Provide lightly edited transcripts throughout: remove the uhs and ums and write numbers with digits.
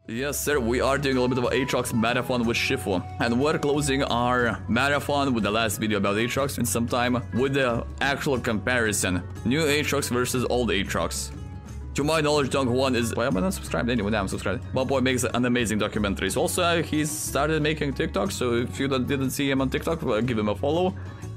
Yes, sir, we are doing a little bit of an Aatrox marathon with Shifu. And we're closing our marathon with the last video about Aatrox in some time with the actual comparison. New Aatrox versus old Aatrox. To my knowledge, DongHuaP is... Well, I'm not subscribed anyway, now I'm subscribed. My boy makes an amazing documentaries. Also, he's started making TikTok, so if you didn't see him on TikTok, give him a follow.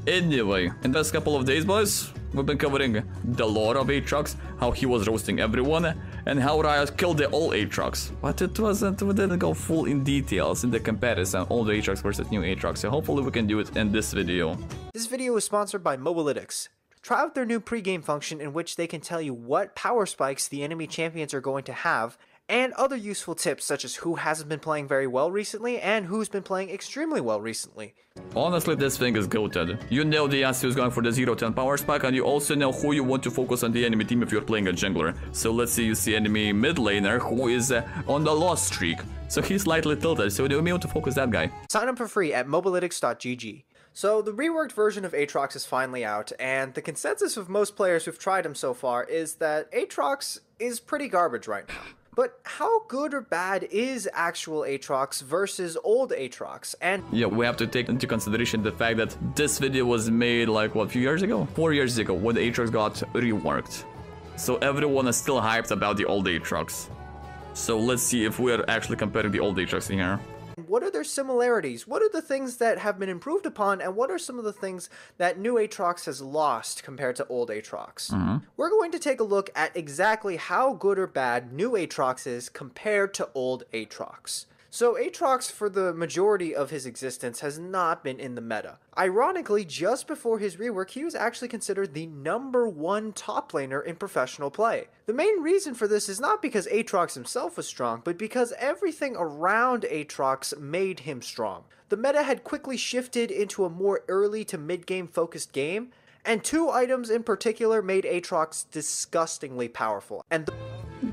Anyway, in the last couple of days, boys, we've been covering the lore of Aatrox, how he was roasting everyone, and how Riot killed the old Aatrox. But it wasn't, we didn't go full in details in the comparison, old Aatrox versus new Aatrox, so hopefully we can do it in this video. This video is sponsored by Mobalytics. Try out their new pregame function in which they can tell you what power spikes the enemy champions are going to have, and other useful tips such as who hasn't been playing very well recently and who's been playing extremely well recently. Honestly, this thing is goated. You know the Yasuo is going for the 0-10 power spike, and you also know who you want to focus on the enemy team if you're playing a jungler. So let's say you see enemy mid laner who is on the loss streak. So he's slightly tilted, so you may want to focus that guy. Sign up for free at mobalytics.gg. So the reworked version of Aatrox is finally out, and the consensus of most players who've tried him so far is that Aatrox is pretty garbage right now. But how good or bad is actual Aatrox versus old Aatrox? And yeah, we have to take into consideration the fact that this video was made like, what, a few years ago? 4 years ago, when Aatrox got reworked. So everyone is still hyped about the old Aatrox. So let's see if we're actually comparing the old Aatrox in here. what are their similarities? What are the things that have been improved upon, and what are some of the things that new Aatrox has lost compared to old Aatrox? We're going to take a look at exactly how good or bad new Aatrox is compared to old Aatrox. So Aatrox, for the majority of his existence, has not been in the meta. Ironically, just before his rework, he was actually considered the #1 top laner in professional play. The main reason for this is not because Aatrox himself was strong, but because everything around Aatrox made him strong. The meta had quickly shifted into a more early to mid-game focused game, and two items in particular made Aatrox disgustingly powerful.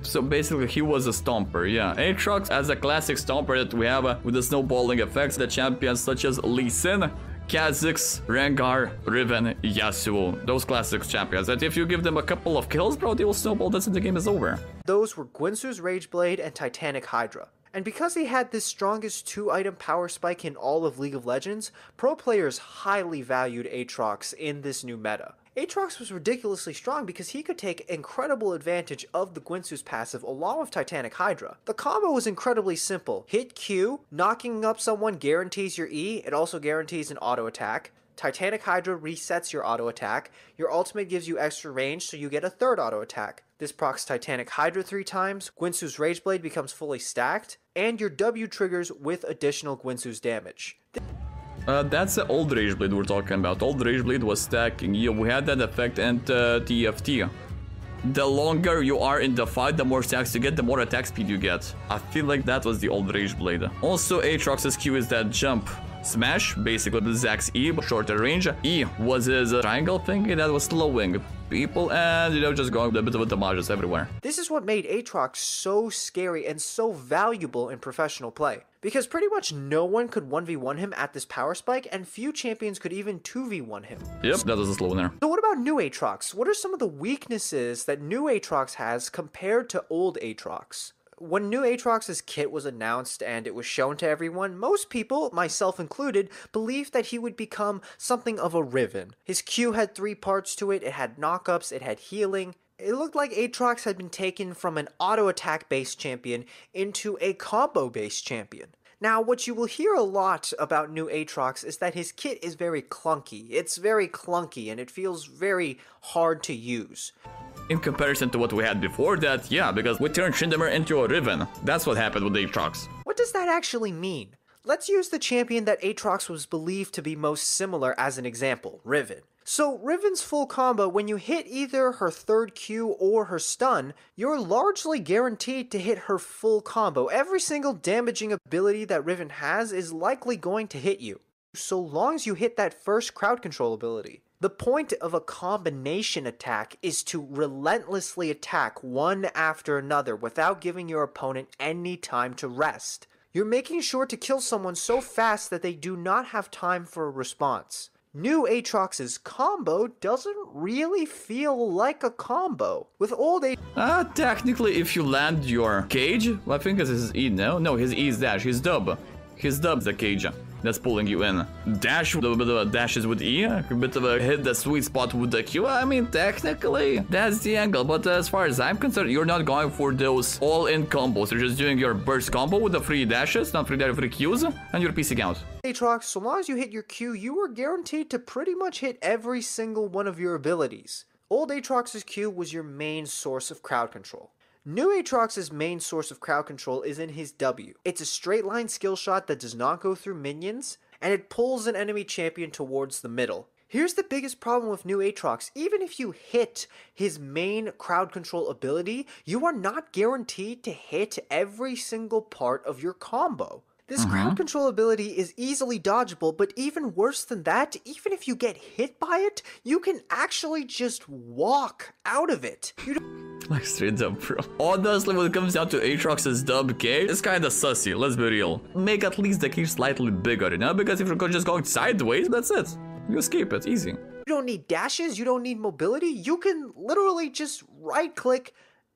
So basically he was a stomper, yeah. Aatrox as a classic stomper that we have with the snowballing effects, the champions such as Lee Sin, Kha'Zix, Rengar, Riven, Yasuo. Those classic champions that if you give them a couple of kills, bro, they will snowball, that's when the game is over. Those were Guinsoo's Rageblade and Titanic Hydra. And because he had this strongest 2-item power spike in all of League of Legends, pro players highly valued Aatrox in this new meta. Aatrox was ridiculously strong because he could take incredible advantage of the Guinsoo's passive along with Titanic Hydra. The combo was incredibly simple. Hit Q, knocking up someone guarantees your E, it also guarantees an auto attack. Titanic Hydra resets your auto attack. Your ultimate gives you extra range, so you get a third auto attack. This procs Titanic Hydra 3 times, Guinsoo's Rageblade becomes fully stacked, and your W triggers with additional Guinsoo's damage. That's the old Rageblade we're talking about. Old Rageblade was stacking. Yeah, we had that effect and TFT. The longer you are in the fight, the more stacks you get, the more attack speed you get. I feel like that was the old Rageblade. Also, Aatrox's Q is that jump smash, basically with Zax's E, but shorter range. E was his triangle thing that was slowing people and, you know, just going a bit of a damages everywhere. This is what made Aatrox so scary and so valuable in professional play. Because pretty much no one could 1v1 him at this power spike, and few champions could even 2v1 him. Yep, that was a slow there. So what about new Aatrox? What are some of the weaknesses that new Aatrox has compared to old Aatrox? When new Aatrox's kit was announced and it was shown to everyone, most people, myself included, believed that he would become something of a Riven. His Q had 3 parts to it, it had knockups, it had healing. It looked like Aatrox had been taken from an auto-attack based champion into a combo based champion. Now, what you will hear a lot about new Aatrox is that his kit is very clunky. It's very clunky and it feels very hard to use. In comparison to what we had before that, yeah, because we turned Tryndamere into a Riven. That's what happened with Aatrox. What does that actually mean? Let's use the champion that Aatrox was believed to be most similar as an example, Riven. So Riven's full combo, when you hit either her 3rd Q or her stun, you're largely guaranteed to hit her full combo. Every single damaging ability that Riven has is likely going to hit you, so long as you hit that first crowd control ability. The point of a combination attack is to relentlessly attack one after another without giving your opponent any time to rest. You're making sure to kill someone so fast that they do not have time for a response. New Aatrox's combo doesn't really feel like a combo. With old Technically, if you land your cage, I think it's his E, no? No, his E is dash, his dub. His dub's the cage that's pulling you in. Dash, a little bit of dashes with E, a bit of a hit the sweet spot with the Q. I mean, technically, that's the angle, but as far as I'm concerned, you're not going for those all-in combos. You're just doing your burst combo with the free dashes, not free dash, free Qs, and you're piecing out. Aatrox, so long as you hit your Q, you are guaranteed to pretty much hit every single one of your abilities. Old Aatrox's Q was your main source of crowd control. New Aatrox's main source of crowd control is in his W. It's a straight line skill shot that does not go through minions, and it pulls an enemy champion towards the middle. Here's the biggest problem with New Aatrox. Even if you hit his main crowd control ability, you are not guaranteed to hit every single part of your combo. This crowd control ability is easily dodgeable, but even worse than that, even if you get hit by it, you can actually just walk out of it. Like straight up, bro. Honestly, when it comes down to Aatrox's dub cage, it's kinda sussy, let's be real. Make at least the cage slightly bigger, you know? Because if you're just going sideways, that's it. You escape it, easy. You don't need dashes, you don't need mobility, you can literally just right-click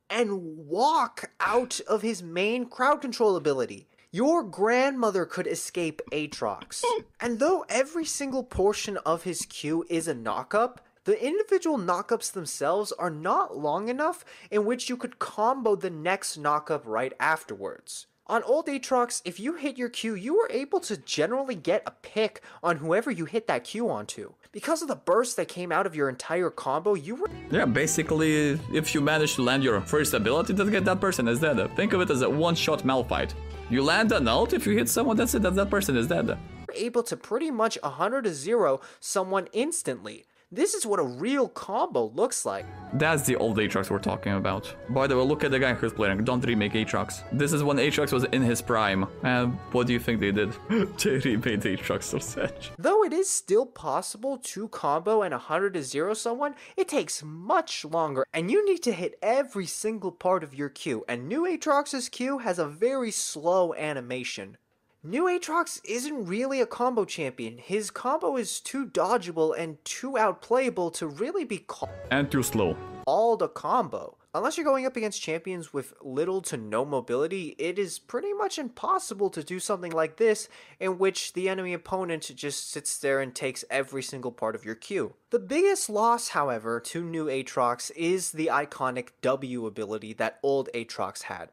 and walk out of his main crowd control ability. Your grandmother could escape Aatrox. And though every single portion of his Q is a knockup, the individual knockups themselves are not long enough in which you could combo the next knockup right afterwards. On old Aatrox, if you hit your Q, you were able to generally get a pick on whoever you hit that Q onto. Because of the burst that came out of your entire combo, you were... Yeah, basically, if you manage to land your first ability, then get that person is dead. Think of it as a one-shot Malphite. You land an ult, if you hit someone, that's it, that person is dead. You're able to pretty much 100-0 someone instantly. This is what a real combo looks like. That's the old Aatrox we're talking about. By the way, look at the guy who's playing. Don't remake Aatrox. This is when Aatrox was in his prime. And what do you think they did? They remade Aatrox so sad. Though it is still possible to combo and 100-0 someone, it takes much longer, and you need to hit every single part of your Q, and New Aatrox's Q has a very slow animation. New Aatrox isn't really a combo champion. His combo is too dodgeable and too outplayable to really be called and too slow. A combo. Unless you're going up against champions with little to no mobility, it is pretty much impossible to do something like this, in which the enemy opponent just sits there and takes every single part of your Q. The biggest loss, however, to New Aatrox is the iconic W ability that old Aatrox had.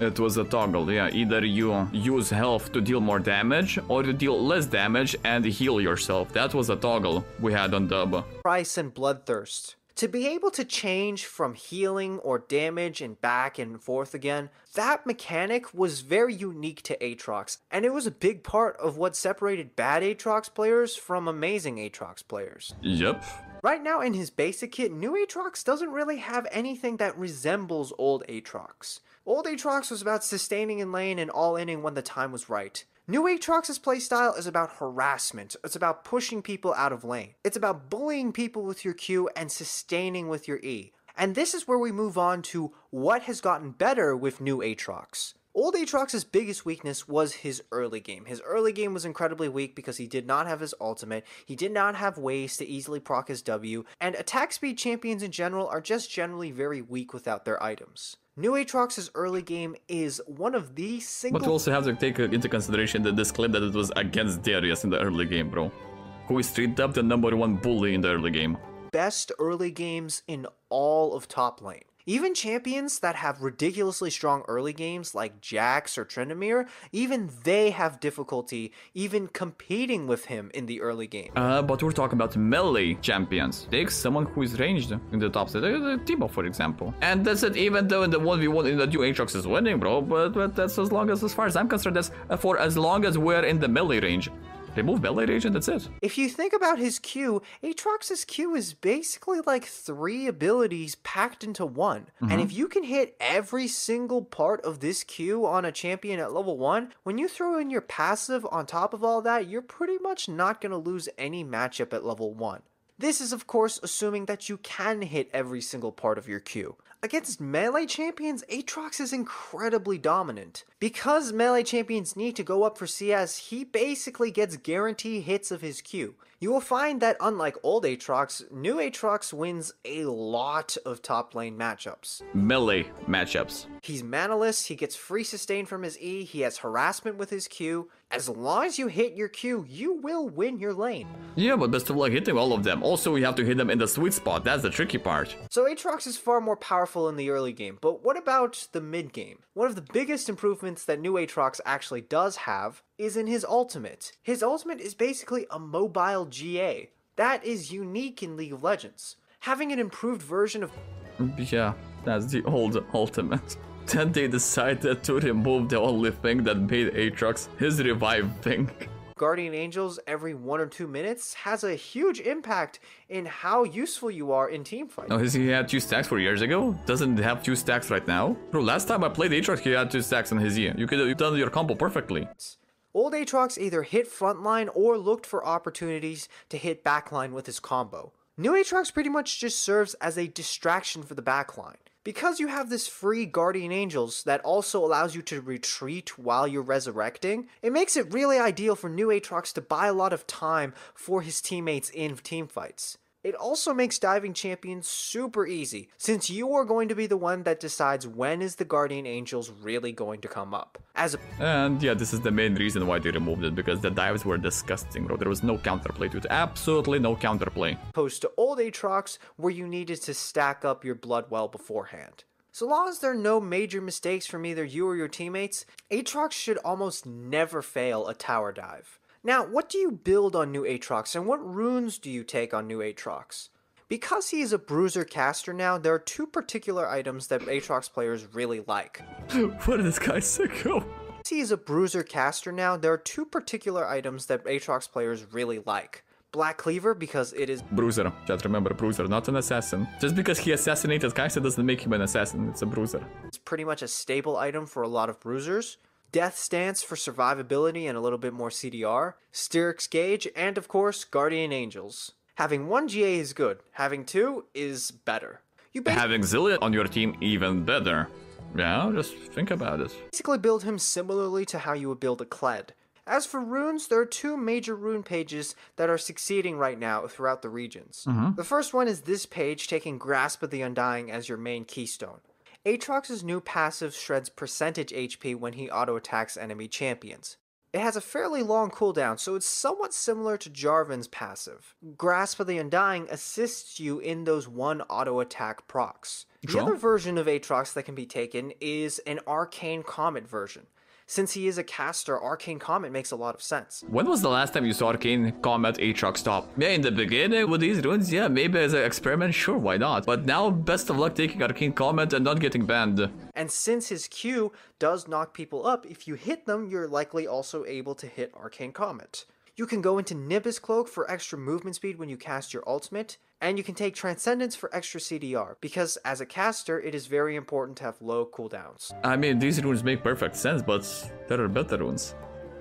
It was a toggle, yeah. Either you use health to deal more damage, or you deal less damage and heal yourself. That was a toggle we had on dub. Price and Bloodthirst. To be able to change from healing or damage and back and forth again, that mechanic was very unique to Aatrox, and it was a big part of what separated bad Aatrox players from amazing Aatrox players. Yep. Right now in his basic kit, New Aatrox doesn't really have anything that resembles old Aatrox. Old Aatrox was about sustaining in lane and all-inning when the time was right. New Aatrox's playstyle is about harassment. It's about pushing people out of lane. It's about bullying people with your Q and sustaining with your E. And this is where we move on to what has gotten better with New Aatrox. Old Aatrox's biggest weakness was his early game. His early game was incredibly weak because he did not have his ultimate, he did not have ways to easily proc his W, and attack speed champions in general are just generally very weak without their items. New Aatrox's early game is one of the single... But you also have to take into consideration that this clip that it was against Darius in the early game, bro. Who is straight up the #1 bully in the early game. Best early games in all of top lane. Even champions that have ridiculously strong early games like Jax or Tryndamere, even they have difficulty even competing with him in the early game. But we're talking about melee champions. Take someone who is ranged in the top set, Timo for example. And that's it, even though in the 1v1 in the New Aatrox is winning, bro, but that's as far as I'm concerned, that's for as long as we're in the melee range. Remove melee range and that's it. If you think about his Q, Aatrox's Q is basically like 3 abilities packed into one. And if you can hit every single part of this Q on a champion at level 1, when you throw in your passive on top of all that, you're pretty much not going to lose any matchup at level 1. This is of course assuming that you can hit every single part of your Q. Against melee champions, Aatrox is incredibly dominant. Because melee champions need to go up for CS, he basically gets guaranteed hits of his Q. You will find that unlike old Aatrox, new Aatrox wins a lot of top lane matchups. Melee matchups. He's manaless, he gets free sustain from his E, he has harassment with his Q. As long as you hit your Q, you will win your lane. Yeah, but best of luck hitting all of them. Also, you have to hit them in the sweet spot. That's the tricky part. So Aatrox is far more powerful in the early game, but what about the mid game? One of the biggest improvements that new Aatrox actually does have is in his ultimate. His ultimate is basically a mobile GA. That is unique in League of Legends. Having an improved version of... Yeah, that's the old ultimate. Then they decided to remove the only thing that made Aatrox his revive thing. Guardian Angels every 1 or 2 minutes has a huge impact in how useful you are in teamfights. Oh, he had 2 stacks 4 years ago? Doesn't have 2 stacks right now? Bro, last time I played Aatrox, he had 2 stacks on his E. You could have done your combo perfectly. Old Aatrox either hit frontline or looked for opportunities to hit backline with his combo. New Aatrox pretty much just serves as a distraction for the backline. Because you have this free Guardian Angels that also allows you to retreat while you're resurrecting, it makes it really ideal for new Aatrox to buy a lot of time for his teammates in teamfights. It also makes diving champions super easy, since you are going to be the one that decides when is the Guardian Angels really going to come up. And yeah, this is the main reason why they removed it, because the dives were disgusting, bro. There was no counterplay to it. Absolutely no counterplay. Opposed to old Aatrox, where you needed to stack up your blood well beforehand. So long as there are no major mistakes from either you or your teammates, Aatrox should almost never fail a tower dive. Now, what do you build on new Aatrox, and what runes do you take on new Aatrox? Because he is a bruiser caster now, there are 2 particular items that Aatrox players really like. What is this guy sicko? Because he is a bruiser caster now, there are 2 particular items that Aatrox players really like. Black Cleaver, because it is... Bruiser. Just remember, bruiser, not an assassin. Just because he assassinated Kai'Sa doesn't make him an assassin. It's a bruiser. It's pretty much a staple item for a lot of bruisers. Death Stance for survivability and a little bit more CDR, Styx Gauge, and of course, Guardian Angels. Having 1 GA is good, having 2 is better. Having Zillion on your team, even better. Yeah, just think about it. Basically build him similarly to how you would build a Kled. As for runes, there are 2 major rune pages that are succeeding right now throughout the regions. The first one is this page, taking Grasp of the Undying as your main keystone. Aatrox's new passive shreds percentage HP when he auto-attacks enemy champions. It has a fairly long cooldown, so it's somewhat similar to Jarvan's passive. Grasp of the Undying assists you in those 1 auto-attack procs. The other version of Aatrox that can be taken is an Arcane Comet version. Since he is a caster, Arcane Comet makes a lot of sense. When was the last time you saw Arcane Comet Aatrox top? Yeah, in the beginning with these runes, yeah, maybe as an experiment, sure, why not? But now, best of luck taking Arcane Comet and not getting banned. And since his Q does knock people up, if you hit them, you're likely also able to hit Arcane Comet. You can go into Nimbus Cloak for extra movement speed when you cast your ultimate, and you can take Transcendence for extra CDR, because as a caster, it is very important to have low cooldowns. I mean, these runes make perfect sense, but there are better runes.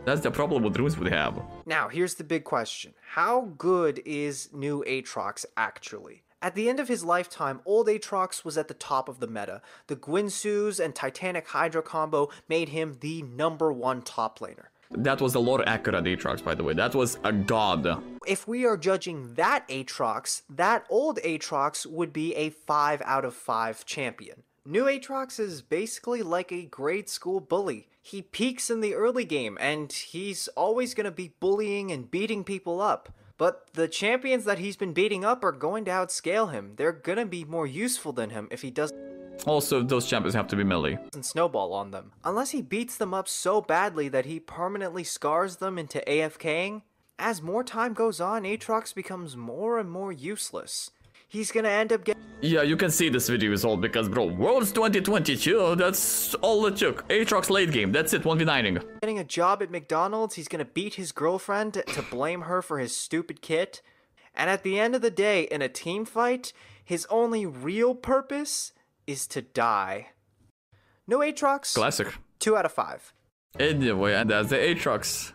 That's the problem with runes we have. Now, here's the big question. How good is new Aatrox actually? At the end of his lifetime, old Aatrox was at the top of the meta. The Gwynsu's and Titanic Hydra combo made him the #1 top laner. That was a lore accurate Aatrox, by the way. That was a god. If we are judging that Aatrox, that old Aatrox would be a 5 out of 5 champion. New Aatrox is basically like a grade school bully. He peaks in the early game, and he's always going to be bullying and beating people up. But the champions that he's been beating up are going to outscale him. They're going to be more useful than him if he doesn't Also, those champions have to be melee. snowball on them. Unless he beats them up so badly that he permanently scars them into AFKing. As more time goes on, Aatrox becomes more and more useless. He's gonna end up getting... Yeah, you can see this video is old because, bro, Worlds 2022, that's all it took. Aatrox late game, that's it, 1v9ing. Getting a job at McDonald's, he's gonna beat his girlfriend to blame her for his stupid kit. And at the end of the day, in a team fight, his only real purpose is to die. No Aatrox. Classic. 2 out of 5. Anyway, and that's the Aatrox.